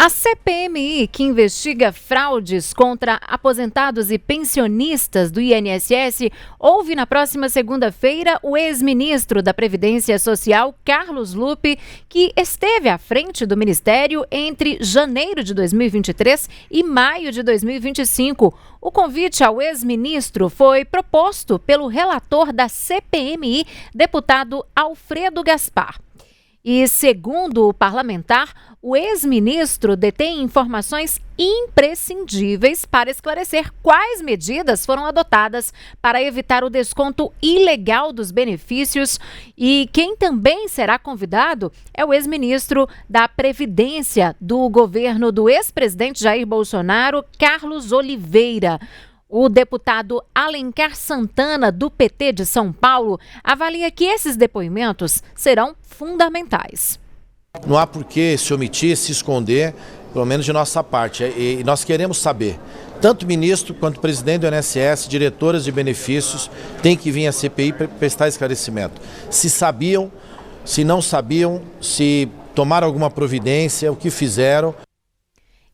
A CPMI, que investiga fraudes contra aposentados e pensionistas do INSS, ouve na próxima segunda-feira o ex-ministro da Previdência Social, Carlos Lupe, que esteve à frente do Ministério entre janeiro de 2023 e maio de 2025. O convite ao ex-ministro foi proposto pelo relator da CPMI, deputado Alfredo Gaspar. E, segundo o parlamentar, o ex-ministro detém informações imprescindíveis para esclarecer quais medidas foram adotadas para evitar o desconto ilegal dos benefícios. E quem também será convidado é o ex-ministro da Previdência do governo do ex-presidente Jair Bolsonaro, Carlos Oliveira. O deputado Alencar Santana, do PT de São Paulo, avalia que esses depoimentos serão fundamentais. Não há por que se omitir, se esconder, pelo menos de nossa parte. E nós queremos saber, tanto o ministro quanto o presidente do INSS, diretoras de benefícios, têm que vir à CPI para prestar esclarecimento. Se sabiam, se não sabiam, se tomaram alguma providência, o que fizeram.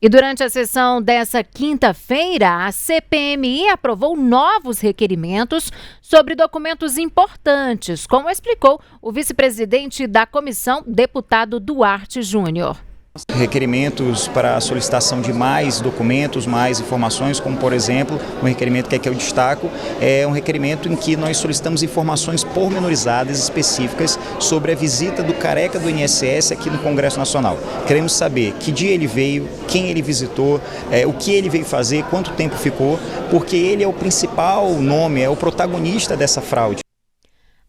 E durante a sessão dessa quinta-feira, a CPMI aprovou novos requerimentos sobre documentos importantes, como explicou o vice-presidente da comissão, deputado Duarte Júnior. Requerimentos para a solicitação de mais documentos, mais informações, como por exemplo, um requerimento que aqui eu destaco, é um requerimento em que nós solicitamos informações pormenorizadas específicas sobre a visita do careca do INSS aqui no Congresso Nacional. Queremos saber que dia ele veio, quem ele visitou, o que ele veio fazer, quanto tempo ficou, porque ele é o principal nome, é o protagonista dessa fraude.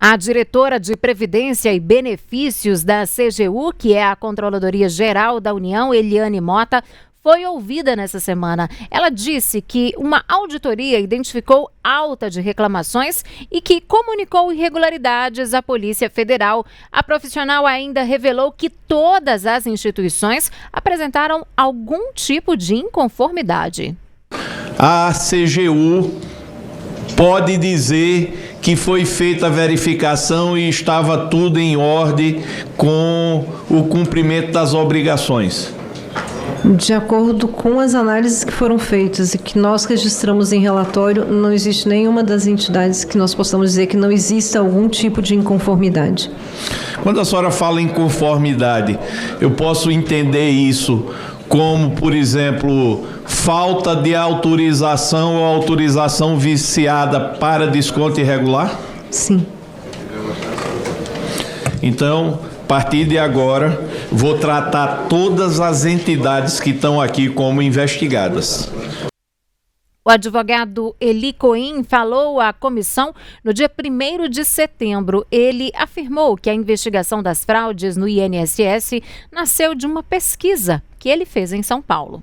A diretora de Previdência e Benefícios da CGU, que é a Controladoria Geral da União, Eliane Mota, foi ouvida nessa semana. Ela disse que uma auditoria identificou alta de reclamações e que comunicou irregularidades à Polícia Federal. A profissional ainda revelou que todas as instituições apresentaram algum tipo de inconformidade. A CGU pode dizer que foi feita a verificação e estava tudo em ordem com o cumprimento das obrigações. De acordo com as análises que foram feitas e que nós registramos em relatório, não existe nenhuma das entidades que nós possamos dizer que não exista algum tipo de inconformidade. Quando a senhora fala em conformidade, eu posso entender isso como, por exemplo, falta de autorização ou autorização viciada para desconto irregular? Sim. Então, a partir de agora, vou tratar todas as entidades que estão aqui como investigadas. O advogado Eli Cohen falou à comissão no dia 1º de setembro. Ele afirmou que a investigação das fraudes no INSS nasceu de uma pesquisa que ele fez em São Paulo.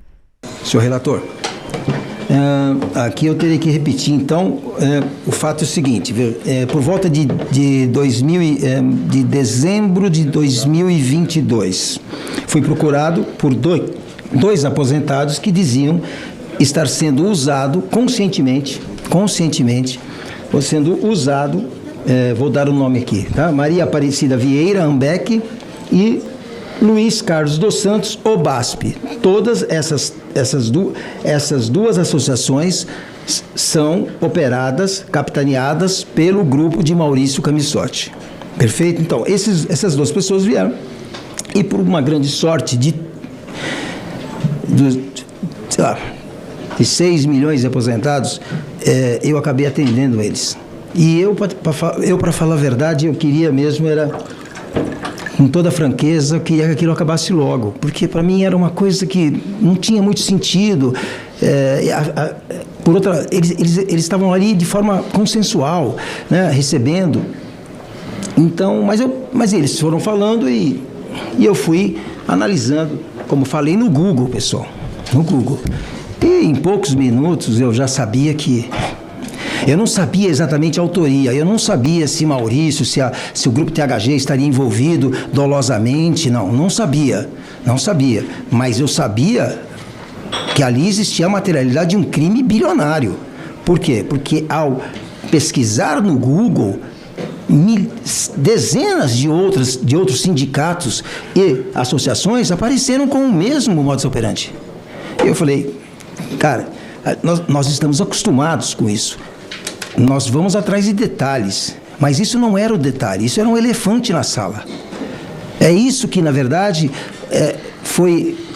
Senhor relator, aqui eu teria que repetir, então, o fato é o seguinte, por volta de dezembro de 2022, fui procurado por dois aposentados que diziam estar sendo usado conscientemente, ou sendo usado, vou dar o nome aqui, tá? Maria Aparecida Vieira Ambeck e Luiz Carlos dos Santos Obasp. Todas essas duas associações são operadas, capitaneadas pelo grupo de Maurício Camissotti. Perfeito? Então, essas duas pessoas vieram e por uma grande sorte de 6 milhões de aposentados, eu acabei atendendo eles. E eu para falar a verdade, eu queria mesmo, com toda franqueza, eu queria que aquilo acabasse logo, porque para mim era uma coisa que não tinha muito sentido. Por outra, eles estavam ali de forma consensual, né, recebendo. Então, mas eles foram falando e eu fui analisando, como falei, no Google, pessoal, no Google. E em poucos minutos eu já sabia que... Eu não sabia exatamente a autoria, eu não sabia se Maurício, se o grupo THG estaria envolvido dolosamente, não sabia. Mas eu sabia que ali existia a materialidade de um crime bilionário. Por quê? Porque ao pesquisar no Google, dezenas de outros sindicatos e associações apareceram com o mesmo modus operandi. Eu falei, cara, nós estamos acostumados com isso. Nós vamos atrás de detalhes, mas isso não era o detalhe, isso era um elefante na sala. É isso que, na verdade,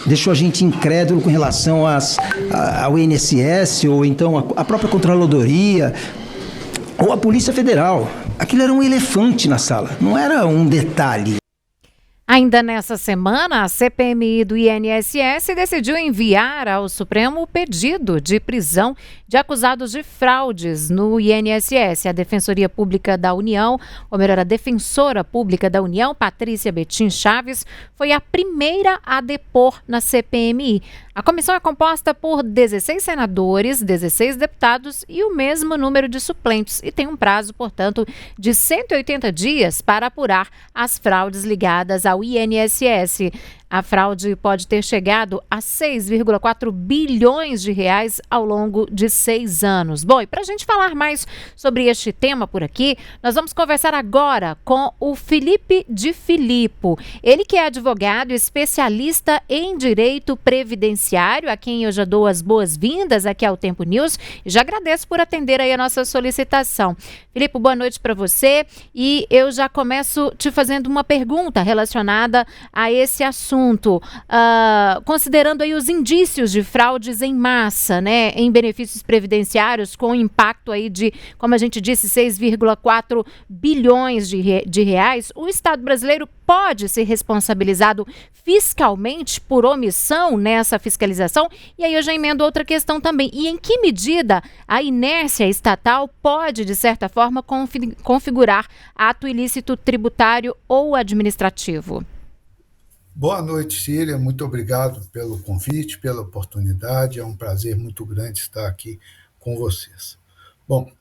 deixou a gente incrédulo com relação ao INSS, ou então a própria Controladoria, ou a Polícia Federal. Aquilo era um elefante na sala, não era um detalhe. Ainda nessa semana, a CPMI do INSS decidiu enviar ao Supremo o pedido de prisão de acusados de fraudes no INSS. A Defensoria Pública da União, ou melhor, a Defensora Pública da União, Patrícia Betim Chaves, foi a primeira a depor na CPMI. A comissão é composta por 16 senadores, 16 deputados e o mesmo número de suplentes e tem um prazo, portanto, de 180 dias para apurar as fraudes ligadas ao INSS. A fraude pode ter chegado a 6,4 bilhões de reais ao longo de 6 anos. Bom, e para a gente falar mais sobre este tema por aqui, nós vamos conversar agora com o Felipe de Filippo. Ele que é advogado especialista em direito previdenciário, a quem eu já dou as boas-vindas aqui ao Tempo News e já agradeço por atender aí a nossa solicitação. Felipe, boa noite para você e eu já começo te fazendo uma pergunta relacionada a esse assunto. Considerando aí os indícios de fraudes em massa, né, em benefícios previdenciários, com impacto aí de, como a gente disse, 6,4 bilhões de reais, o Estado brasileiro pode ser responsabilizado fiscalmente por omissão nessa fiscalização? E aí eu já emendo outra questão também. E em que medida a inércia estatal pode, de certa forma, configurar ato ilícito tributário ou administrativo? Boa noite, Cília. Muito obrigado pelo convite, pela oportunidade. É um prazer muito grande estar aqui com vocês. Bom,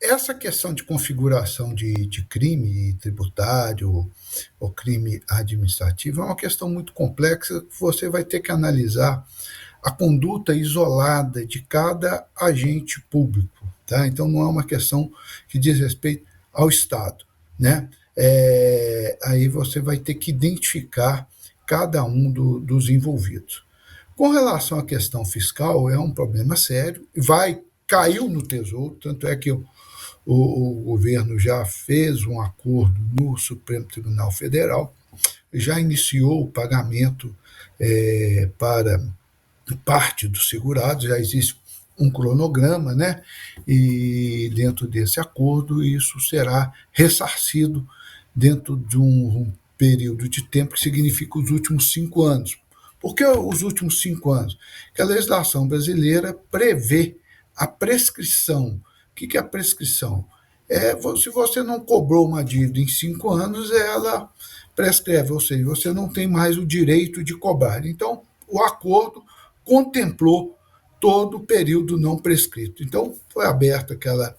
essa questão de configuração de crime tributário ou crime administrativo é uma questão muito complexa que você vai ter que analisar a conduta isolada de cada agente público, tá? Então, não é uma questão que diz respeito ao Estado, né? Aí você vai ter que identificar cada um dos envolvidos. Com relação à questão fiscal, é um problema sério, caiu no Tesouro, tanto é que o governo já fez um acordo no Supremo Tribunal Federal, já iniciou o pagamento para parte dos segurados, já existe um cronograma, né? E dentro desse acordo isso será ressarcido dentro de um período de tempo que significa os últimos 5 anos. Por que os últimos 5 anos? Porque a legislação brasileira prevê a prescrição. O que é a prescrição? Se você não cobrou uma dívida em 5 anos, ela prescreve, ou seja, você não tem mais o direito de cobrar. Então, o acordo contemplou todo o período não prescrito. Então, foi aberta aquela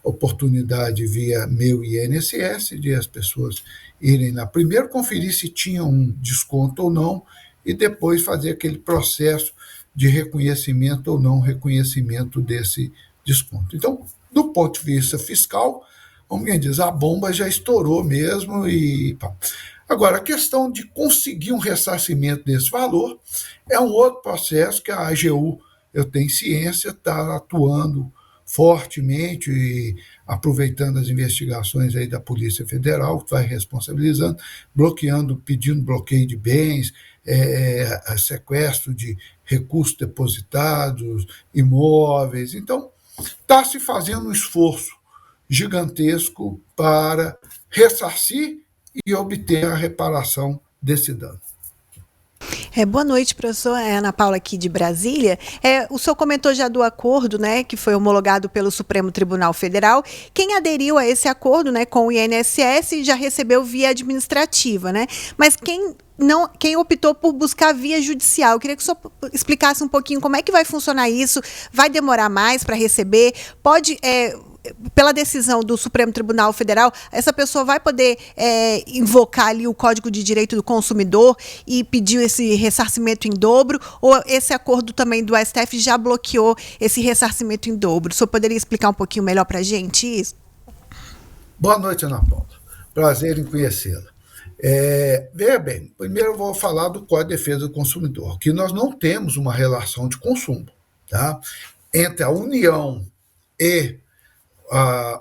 oportunidade via meu INSS, de as pessoas irem lá primeiro conferir se tinha um desconto ou não, e depois fazer aquele processo de reconhecimento ou não reconhecimento desse desconto. Então, do ponto de vista fiscal, como quem diz, a bomba já estourou mesmo. Agora, a questão de conseguir um ressarcimento desse valor é um outro processo que a AGU, eu tenho ciência, está atuando fortemente e aproveitando as investigações aí da Polícia Federal, que vai responsabilizando, pedindo bloqueio de bens, sequestro de recursos depositados, imóveis. Então, está se fazendo um esforço gigantesco para ressarcir e obter a reparação desse dano. Boa noite, professor. Ana Paula aqui de Brasília. O senhor comentou já do acordo, né, que foi homologado pelo Supremo Tribunal Federal. Quem aderiu a esse acordo, né, com o INSS já recebeu via administrativa, né? Mas quem optou por buscar via judicial? Eu queria que o senhor explicasse um pouquinho como é que vai funcionar isso. Vai demorar mais para receber? Pode... pela decisão do Supremo Tribunal Federal, essa pessoa vai poder invocar ali o Código de Direito do Consumidor e pedir esse ressarcimento em dobro, ou esse acordo também do STF já bloqueou esse ressarcimento em dobro? O senhor poderia explicar um pouquinho melhor para a gente isso? Boa noite, Ana Paula. Prazer em conhecê-la. Veja bem, primeiro eu vou falar do Código de Defesa do Consumidor, que nós não temos uma relação de consumo, tá? Entre a União e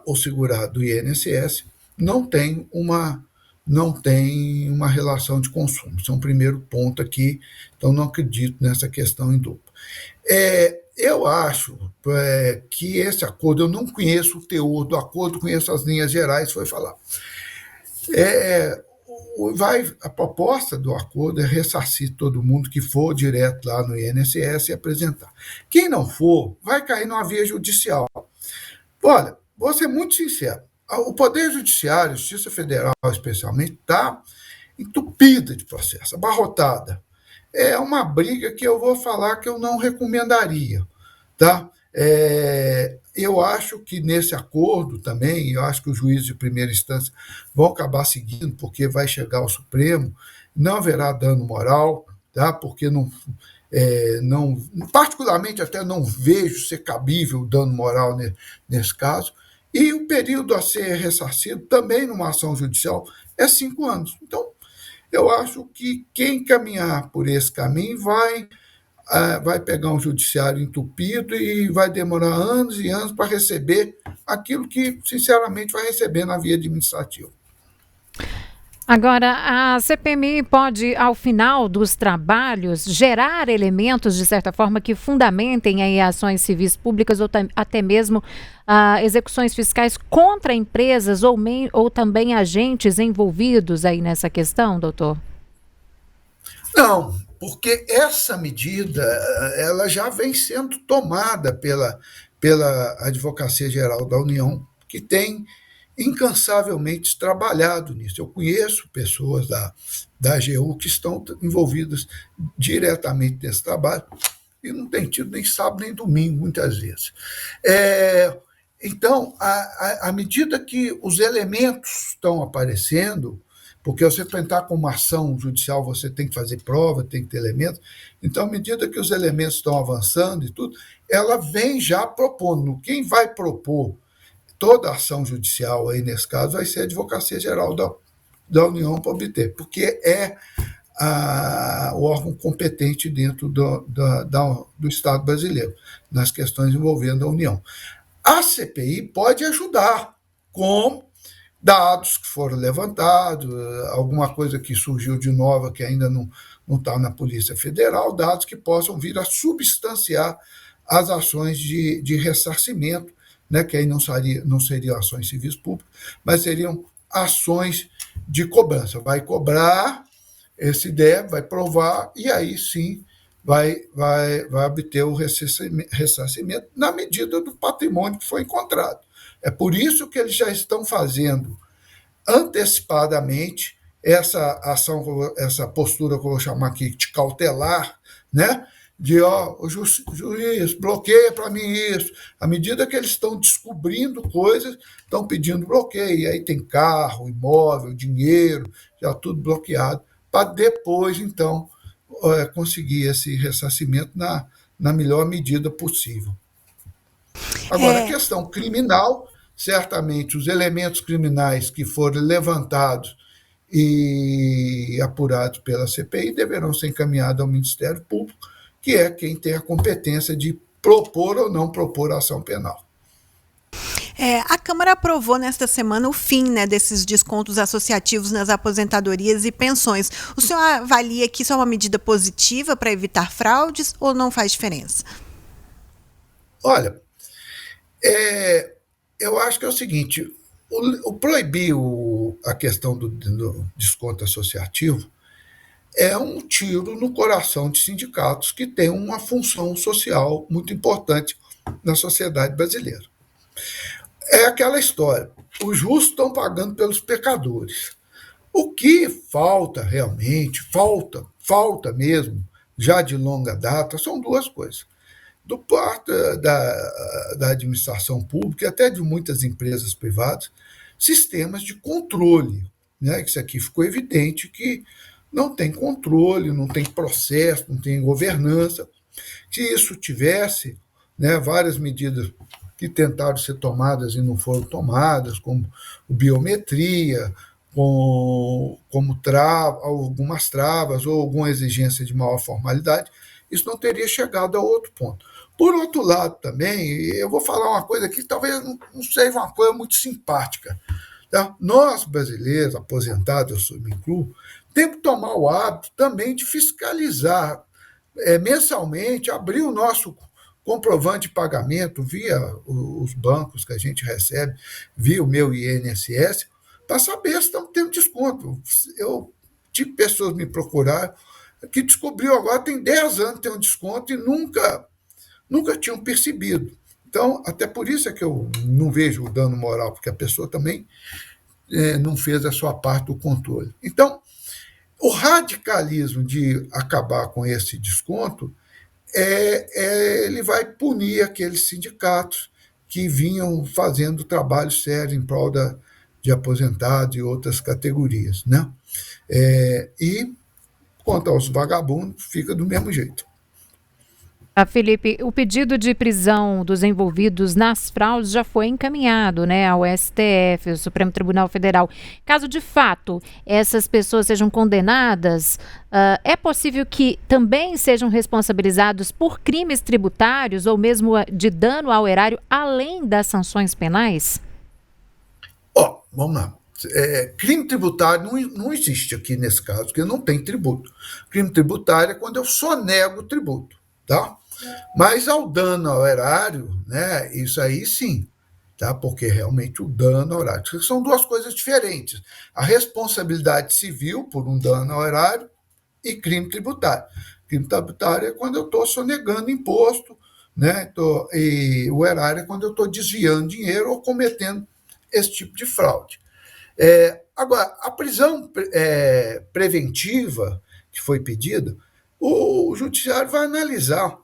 o segurado do INSS não tem uma relação de consumo. Isso é um primeiro ponto aqui, então não acredito nessa questão em dupla. Eu acho que esse acordo, eu não conheço o teor do acordo, conheço as linhas gerais, foi falar. A proposta do acordo é ressarcir todo mundo que for direto lá no INSS e apresentar. Quem não for, vai cair numa via judicial. Olha, vou ser muito sincero, o Poder Judiciário, a Justiça Federal especialmente, está entupida de processo, abarrotada. É uma briga que eu vou falar que eu não recomendaria, tá? Eu acho que nesse acordo também, eu acho que os juízes de primeira instância vão acabar seguindo, porque vai chegar ao Supremo, não haverá dano moral, tá? Porque particularmente até não vejo ser cabível o dano moral nesse caso, e o período a ser ressarcido também numa ação judicial é 5 anos. Então, eu acho que quem caminhar por esse caminho vai pegar um judiciário entupido e vai demorar anos e anos para receber aquilo que, sinceramente, vai receber na via administrativa. Agora, a CPMI pode, ao final dos trabalhos, gerar elementos, de certa forma, que fundamentem aí ações civis públicas ou até mesmo execuções fiscais contra empresas ou também agentes envolvidos aí nessa questão, doutor? Não, porque essa medida ela já vem sendo tomada pela Advocacia Geral da União, que tem incansavelmente trabalhado nisso. Eu conheço pessoas da AGU que estão envolvidas diretamente nesse trabalho e não tem tido nem sábado nem domingo, muitas vezes. Então, à medida que os elementos estão aparecendo, porque você para entrar com uma ação judicial, você tem que fazer prova, tem que ter elementos, então, à medida que os elementos estão avançando e tudo, ela vem já propondo. Quem vai propor toda a ação judicial aí nesse caso vai ser a Advocacia Geral da União para obter, porque é o órgão competente dentro do Estado brasileiro, nas questões envolvendo a União. A CPI pode ajudar com dados que foram levantados, alguma coisa que surgiu de nova que ainda não está na Polícia Federal, dados que possam vir a substanciar as ações de ressarcimento, né, que aí não seriam ações civis públicas, mas seriam ações de cobrança. Vai cobrar esse débito, vai provar, e aí sim vai obter o ressarcimento na medida do patrimônio que foi encontrado. É por isso que eles já estão fazendo antecipadamente essa ação, essa postura que eu vou chamar aqui de cautelar, né? De o juiz, bloqueia para mim isso. À medida que eles estão descobrindo coisas, estão pedindo bloqueio. E aí tem carro, imóvel, dinheiro, já tudo bloqueado, para depois, então, conseguir esse ressarcimento na melhor medida possível. Agora, a questão criminal, certamente os elementos criminais que forem levantados e apurados pela CPI deverão ser encaminhados ao Ministério Público, que é quem tem a competência de propor ou não propor ação penal. A Câmara aprovou nesta semana o fim, né, desses descontos associativos nas aposentadorias e pensões. O senhor avalia que isso é uma medida positiva para evitar fraudes ou não faz diferença? Olha, eu acho que é o seguinte, o proibir a questão do desconto associativo é um tiro no coração de sindicatos que têm uma função social muito importante na sociedade brasileira. É aquela história, os justos estão pagando pelos pecadores. O que falta realmente, falta mesmo, já de longa data, são duas coisas. Do parte da administração pública e até de muitas empresas privadas, sistemas de controle, né? Isso aqui ficou evidente que não tem controle, não tem processo, não tem governança. Se isso tivesse, né, várias medidas que tentaram ser tomadas e não foram tomadas, como biometria, como algumas travas ou alguma exigência de maior formalidade, isso não teria chegado a outro ponto. Por outro lado, também, eu vou falar uma coisa que talvez não seja uma coisa muito simpática. Tá? Nós, brasileiros, aposentados, eu me incluo, temos que tomar o hábito também de fiscalizar mensalmente, abrir o nosso comprovante de pagamento via os bancos que a gente recebe, via o meu INSS, para saber se estamos tendo desconto. Eu tive pessoas me procurar que descobriu agora, tem 10 anos que tem um desconto e nunca tinham percebido. Então, até por isso é que eu não vejo o dano moral, porque a pessoa também não fez a sua parte do controle. Então, o radicalismo de acabar com esse desconto, ele vai punir aqueles sindicatos que vinham fazendo trabalho sério em prol de aposentados e outras categorias. Né? E, quanto aos vagabundos, fica do mesmo jeito. Felipe, o pedido de prisão dos envolvidos nas fraudes já foi encaminhado, né, ao STF, o Supremo Tribunal Federal. Caso de fato essas pessoas sejam condenadas, é possível que também sejam responsabilizados por crimes tributários ou mesmo de dano ao erário, além das sanções penais? Vamos lá. Crime tributário não existe aqui nesse caso, porque não tem tributo. Crime tributário é quando eu sonego o tributo, tá? Mas ao dano ao erário, né, isso aí sim, tá? Porque realmente o dano ao erário são duas coisas diferentes. A responsabilidade civil por um dano ao erário e crime tributário. Crime tributário é quando eu estou sonegando imposto, né? E o erário é quando eu estou desviando dinheiro ou cometendo esse tipo de fraude. Agora, a prisão preventiva que foi pedida, o judiciário vai analisar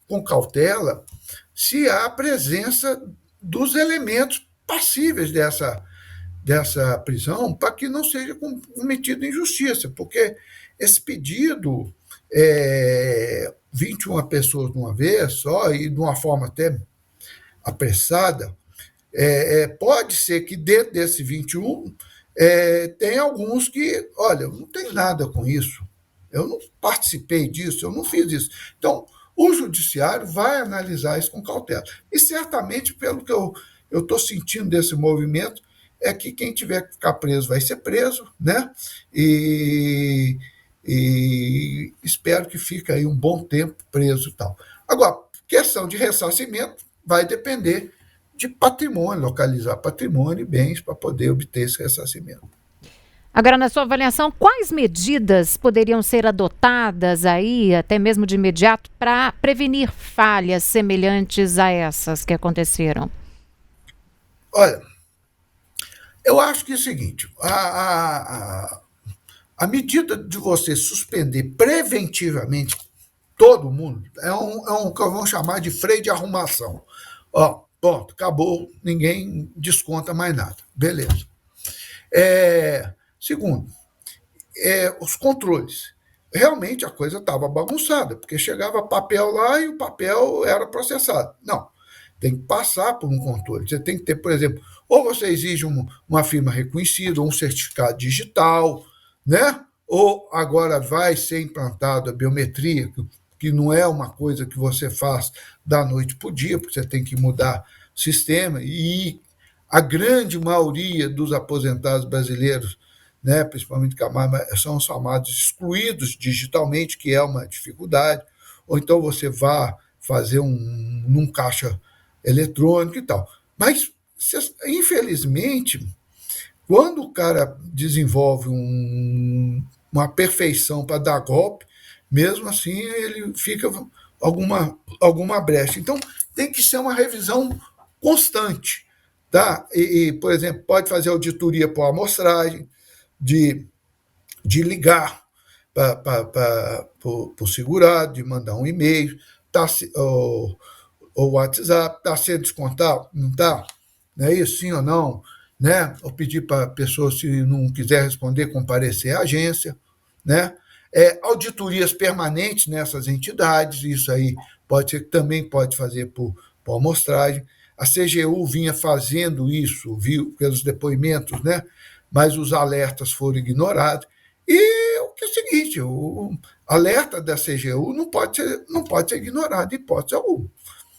com cautela se há presença dos elementos passíveis dessa prisão para que não seja cometido injustiça, porque esse pedido, 21 pessoas de uma vez só e de uma forma até apressada, pode ser que dentro desse 21 tem alguns que, olha, eu não tenho nada com isso, eu não participei disso, eu não fiz isso. Então, o judiciário vai analisar isso com cautela. E certamente, pelo que eu estou sentindo desse movimento, é que quem tiver que ficar preso vai ser preso, né? E espero que fique aí um bom tempo preso e tal. Agora, questão de ressarcimento vai depender de patrimônio, localizar patrimônio e bens para poder obter esse ressarcimento. Agora, na sua avaliação, quais medidas poderiam ser adotadas aí, até mesmo de imediato, para prevenir falhas semelhantes a essas que aconteceram? Olha, eu acho que é o seguinte, a medida de você suspender preventivamente todo mundo é um que vamos chamar de freio de arrumação. Pronto, acabou, ninguém desconta mais nada. Beleza. Segundo, os controles. Realmente a coisa estava bagunçada, porque chegava papel lá e o papel era processado. Não, tem que passar por um controle. Você tem que ter, por exemplo, ou você exige uma firma reconhecida, ou um certificado digital, né? Ou agora vai ser implantado a biometria, que não é uma coisa que você faz da noite para o dia, porque você tem que mudar o sistema, e a grande maioria dos aposentados brasileiros, né, principalmente são chamados excluídos digitalmente, que é uma dificuldade, ou então você vá fazer num caixa eletrônico e tal. Mas, infelizmente, quando o cara desenvolve uma perfeição para dar golpe, mesmo assim ele fica alguma brecha. Então, tem que ser uma revisão constante. Tá? Por exemplo, pode fazer auditoria por amostragem, de ligar para o segurado, de mandar um e-mail, ou WhatsApp, está sendo descontado? Não está? Não é isso, sim ou não? Né? Ou pedir para a pessoa, se não quiser responder, comparecer à agência. Né? Auditorias permanentes nessas entidades, isso aí pode ser que também pode fazer por amostragem. A CGU vinha fazendo isso, viu, pelos depoimentos, né? Mas os alertas foram ignorados. E o que é o seguinte, o alerta da CGU não pode ser ignorado, em hipótese alguma.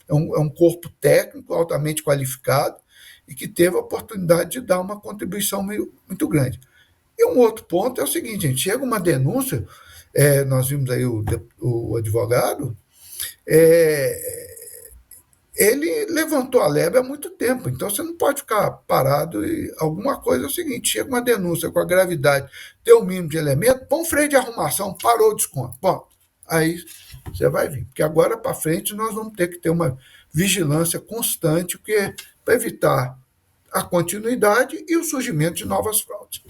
É um corpo técnico altamente qualificado e que teve a oportunidade de dar uma contribuição muito grande. E um outro ponto é o seguinte, gente, chega uma denúncia, nós vimos aí o advogado, ele levantou a lebre há muito tempo, então você não pode ficar parado. E alguma coisa é o seguinte, chega uma denúncia com a gravidade, tem o mínimo de elemento, põe um freio de arrumação, parou o desconto, bom, aí você vai vir, porque agora para frente nós vamos ter que ter uma vigilância constante, para evitar a continuidade e o surgimento de novas fraudes.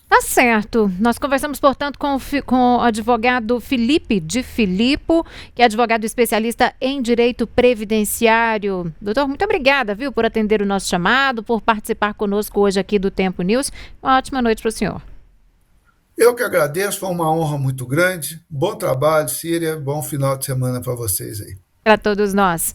Tá certo. Nós conversamos, portanto, com o advogado Felipe de Filippo, que é advogado especialista em direito previdenciário. Doutor, muito obrigada, viu, por atender o nosso chamado, por participar conosco hoje aqui do Tempo News. Uma ótima noite para o senhor. Eu que agradeço, foi uma honra muito grande. Bom trabalho, Síria. Bom final de semana para vocês aí. Para todos nós.